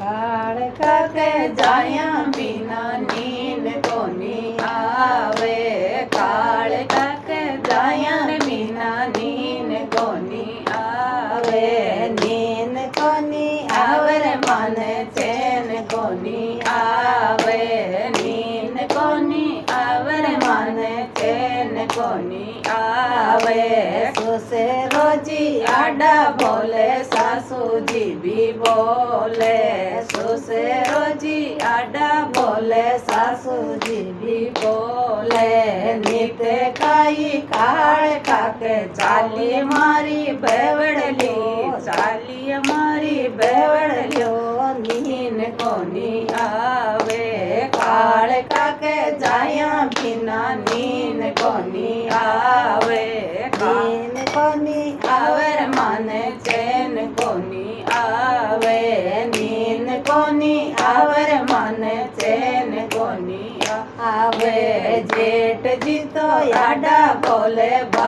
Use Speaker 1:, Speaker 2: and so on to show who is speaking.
Speaker 1: काल काके जाया बिना नींद कोनी आवे। काल काके जाया बिना नींद कोनी आवे। नींद कोनी आवर माने चैन कोनी आवे। नींद कोनी आवर माने चैन कोनी आवे। सुसे रोजी आडा बोले सासू जी भी बोले। सुसे रोजी आडा बोले सासू जी भी बोले। नीते काई काल काके चाली मारी बेवड़ली। चाली मारी बेवड़लियो नींद कोनी आवे। काल काके जाया बिना नींद कोनी आवे। नींद कोनी आवर माने चैन कोनी आवे। नींद कोनी आवर माने चैन कोनी आवे। जेठ जी तो याडा बोले।